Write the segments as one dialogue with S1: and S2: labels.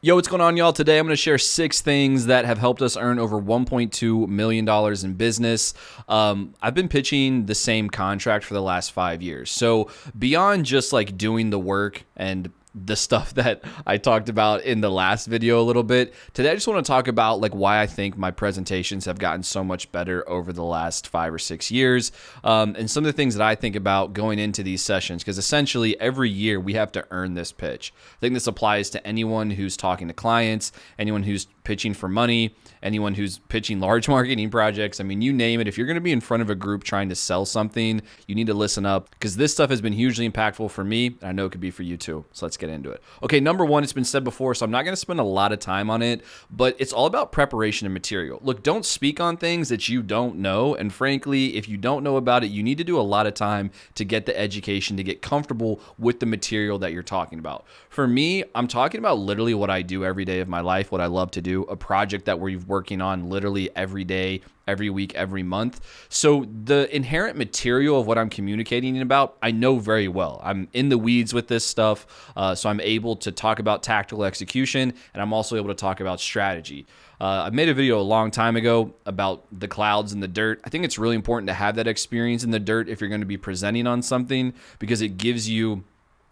S1: Yo, what's going on, y'all? Today I'm going to share 6 things that have helped us earn over $1.2 million in business. I've been pitching the same contract for the last 5 years. So beyond just like doing the work and the stuff that I talked about in the last video a little bit, today I just want to talk about like why I think my presentations have gotten so much better over the last 5 or 6 years, and some of the things that I think about going into these sessions, because essentially every year we have to earn this pitch. I think this applies to anyone who's talking to clients, anyone who's pitching for money, anyone who's pitching large marketing projects. I mean, you name it. If you're going to be in front of a group trying to sell something, you need to listen up, because this stuff has been hugely impactful for me, and I know it could be for you too. So let's get into it. Okay, number one, it's been said before, so I'm not going to spend a lot of time on it, but it's all about preparation and material. Look, don't speak on things that you don't know, and frankly, if you don't know about it, you need to do a lot of time to get the education, to get comfortable with the material that you're talking about. For me, I'm talking about literally what I do every day of my life, what I love to do, a project that we're working on literally every day, every week, every month. So the inherent material of what I'm communicating about, I know very well. I'm in the weeds with this stuff, so I'm able to talk about tactical execution, and I'm also able to talk about strategy. I made a video a long time ago about the clouds and the dirt. I think it's really important to have that experience in the dirt if you're going to be presenting on something, because it gives you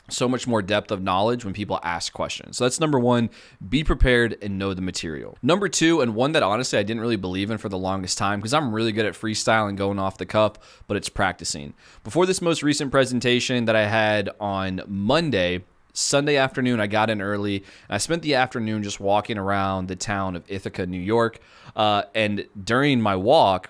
S1: so much more depth of knowledge when people ask questions. So that's number one, be prepared and know the material. Number two, and one that honestly I didn't really believe in for the longest time, because I'm really good at freestyle and going off the cuff, but it's practicing. Before this most recent presentation that I had on Monday, Sunday afternoon, I got in early, and I spent the afternoon just walking around the town of Ithaca, New York. And during my walk,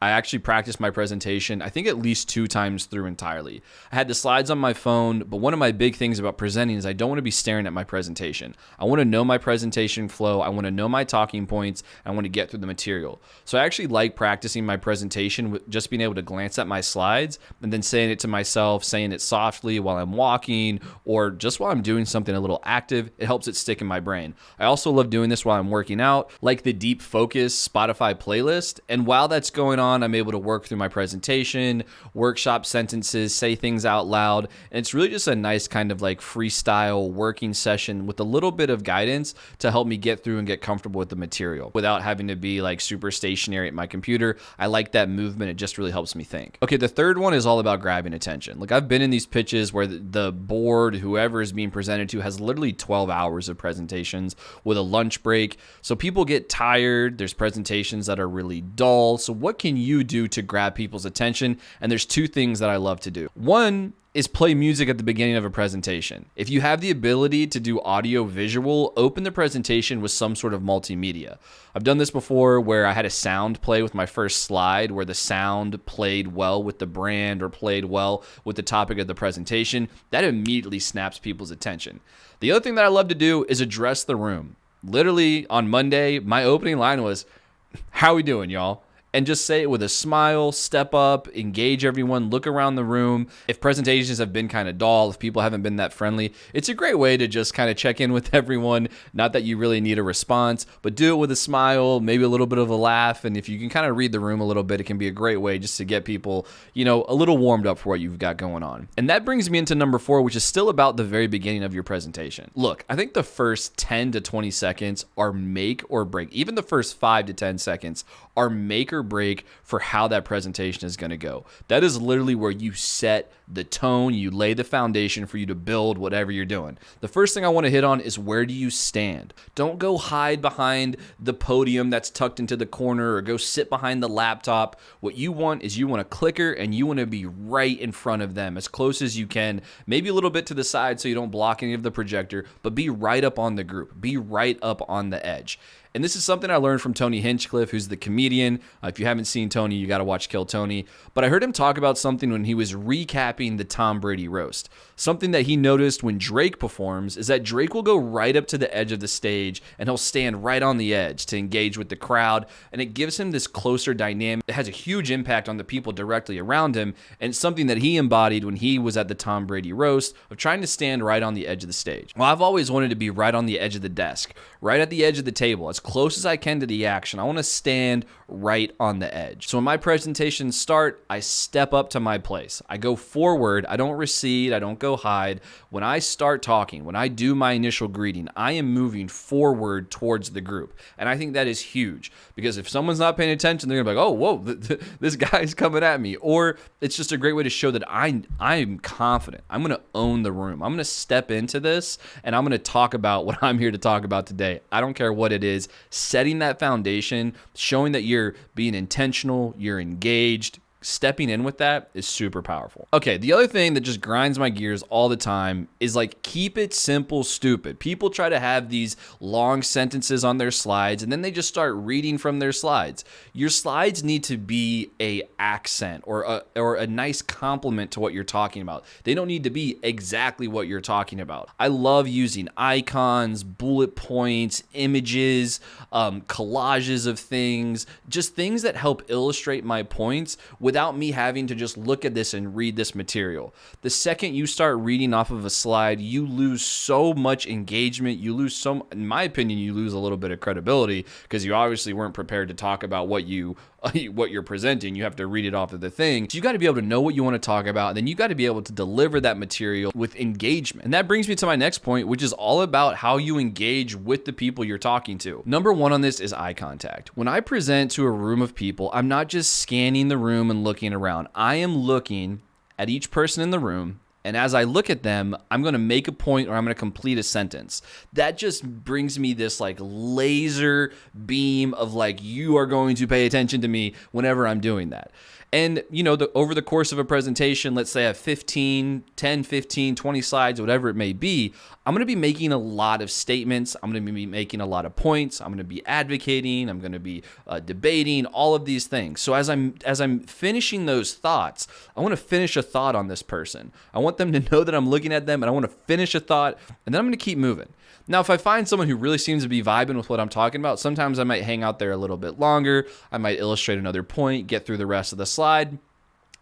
S1: I actually practiced my presentation, I think at least 2 times through entirely. I had the slides on my phone, but one of my big things about presenting is I don't want to be staring at my presentation. I want to know my presentation flow. I want to know my talking points. I want to get through the material. So I actually like practicing my presentation with just being able to glance at my slides and then saying it to myself, saying it softly while I'm walking or just while I'm doing something a little active. It helps it stick in my brain. I also love doing this while I'm working out, like the Deep Focus Spotify playlist. And while that's going on, I'm able to work through my presentation, workshop sentences, say things out loud. And it's really just a nice kind of like freestyle working session with a little bit of guidance to help me get through and get comfortable with the material without having to be like super stationary at my computer. I like that movement. It just really helps me think. Okay, the third one is all about grabbing attention. Like I've been in these pitches where the board, whoever is being presented to, has literally 12 hours of presentations with a lunch break. So people get tired. There's presentations that are really dull. So what can you do to grab people's attention? And there's 2 things that I love to do. One is play music at the beginning of a presentation. If you have the ability to do audio visual, open the presentation with some sort of multimedia. I've done this before where I had a sound play with my first slide where the sound played well with the brand or played well with the topic of the presentation. That immediately snaps people's attention. The other thing that I love to do is address the room. Literally on Monday, my opening line was, "How we doing, y'all?" And just say it with a smile, step up, engage everyone, look around the room. If presentations have been kind of dull, if people haven't been that friendly, it's a great way to just kind of check in with everyone. Not that you really need a response, but do it with a smile, maybe a little bit of a laugh. And if you can kind of read the room a little bit, it can be a great way just to get people, a little warmed up for what you've got going on. And that brings me into number 4, which is still about the very beginning of your presentation. Look, I think the first 10 to 20 seconds are make or break. Even the first 5 to 10 seconds are make or break for how that presentation is going to go. That is literally where you set the tone, you lay the foundation for you to build whatever you're doing. The first thing I want to hit on is, where do you stand? Don't go hide behind the podium that's tucked into the corner or go sit behind the laptop. What you want is you want a clicker and you want to be right in front of them, as close as you can, maybe a little bit to the side so you don't block any of the projector, but be right up on the group, be right up on the edge. And this is something I learned from Tony Hinchcliffe, who's the comedian. If you haven't seen Tony, you got to watch Kill Tony. But I heard him talk about something when he was recapping the Tom Brady roast. Something that he noticed when Drake performs is that Drake will go right up to the edge of the stage and he'll stand right on the edge to engage with the crowd. And it gives him this closer dynamic. It has a huge impact on the people directly around him. And it's something that he embodied when he was at the Tom Brady roast, of trying to stand right on the edge of the stage. Well, I've always wanted to be right on the edge of the desk, right at the edge of the table, as close as I can to the action. I want to stand right on the edge. So when my presentations start, I step up to my place. I go forward. I don't recede. I don't go hide. When I start talking, when I do my initial greeting, I am moving forward towards the group. And I think that is huge because if someone's not paying attention, they're going to be like, oh, whoa, this guy's coming at me. Or it's just a great way to show that I'm confident. I'm going to own the room. I'm going to step into this and I'm going to talk about what I'm here to talk about today. I don't care what it is. Setting that foundation, showing that you're being intentional, you're engaged, stepping in with that is super powerful. Okay, the other thing that just grinds my gears all the time is like, keep it simple, stupid. People try to have these long sentences on their slides and then they just start reading from their slides. Your slides need to be a accent or a nice complement to what you're talking about. They don't need to be exactly what you're talking about. I love using icons, bullet points, images, collages of things, just things that help illustrate my points without me having to just look at this and read this material. The second you start reading off of a slide, you lose so much engagement. You lose in my opinion, you lose a little bit of credibility because you obviously weren't prepared to talk about what you're presenting. You have to read it off of the thing. So you got to be able to know what you want to talk about, and then you got to be able to deliver that material with engagement. And that brings me to my next point, which is all about how you engage with the people you're talking to. Number one on this is eye contact. When I present to a room of people, I'm not just scanning the room and looking around. I am looking at each person in the room, and as I look at them, I'm going to make a point or I'm going to complete a sentence. That just brings me this like laser beam of like, you are going to pay attention to me whenever I'm doing that. And, you know, over the course of a presentation, let's say I have 10, 15, 20 slides, whatever it may be, I'm going to be making a lot of statements. I'm going to be making a lot of points. I'm going to be advocating. I'm going to be debating, all of these things. So as I'm finishing those thoughts, I want to finish a thought on this person. I want them to know that I'm looking at them, and I want to finish a thought, and then I'm going to keep moving. Now, if I find someone who really seems to be vibing with what I'm talking about, sometimes I might hang out there a little bit longer. I might illustrate another point, get through the rest of the slide.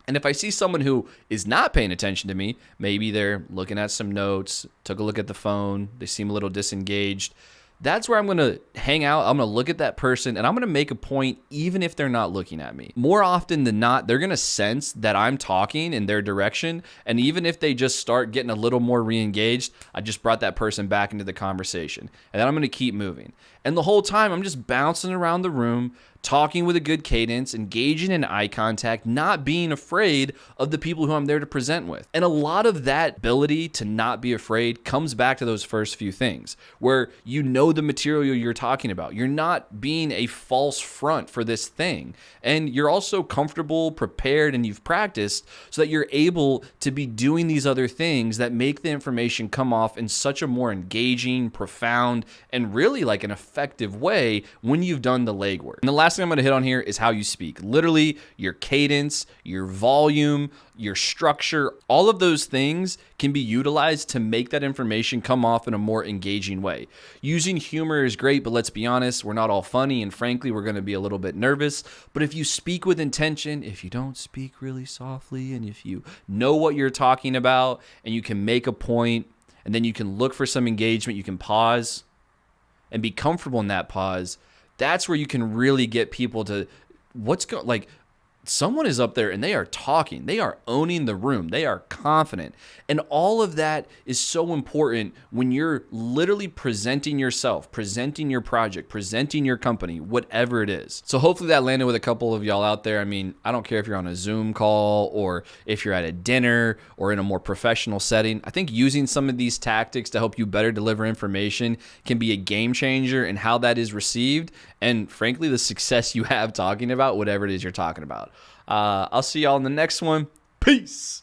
S1: And if I see someone who is not paying attention to me, maybe they're looking at some notes, took a look at the phone, they seem a little disengaged, that's where I'm going to hang out. I'm going to look at that person and I'm going to make a point even if they're not looking at me. More often than not, they're going to sense that I'm talking in their direction. And even if they just start getting a little more re-engaged, I just brought that person back into the conversation. And then I'm going to keep moving. And the whole time I'm just bouncing around the room, talking with a good cadence, engaging in eye contact, not being afraid of the people who I'm there to present with. And a lot of that ability to not be afraid comes back to those first few things where you know the material you're talking about. You're not being a false front for this thing. And you're also comfortable, prepared, and you've practiced so that you're able to be doing these other things that make the information come off in such a more engaging, profound, and really like an effective way when you've done the legwork. And the last thing I'm going to hit on here is how you speak. Literally, your cadence, your volume, your structure, all of those things can be utilized to make that information come off in a more engaging way. Using humor is great, but let's be honest, we're not all funny, and frankly, we're going to be a little bit nervous. But if you speak with intention, if you don't speak really softly, and if you know what you're talking about, and you can make a point, and then you can look for some engagement, you can pause and be comfortable in that pause, that's where you can really get people to someone is up there and they are talking. They are owning the room. They are confident. And all of that is so important when you're literally presenting yourself, presenting your project, presenting your company, whatever it is. So hopefully that landed with a couple of y'all out there. I mean, I don't care if you're on a Zoom call or if you're at a dinner or in a more professional setting. I think using some of these tactics to help you better deliver information can be a game changer in how that is received and frankly, the success you have talking about whatever it is you're talking about. I'll see y'all in the next one. Peace.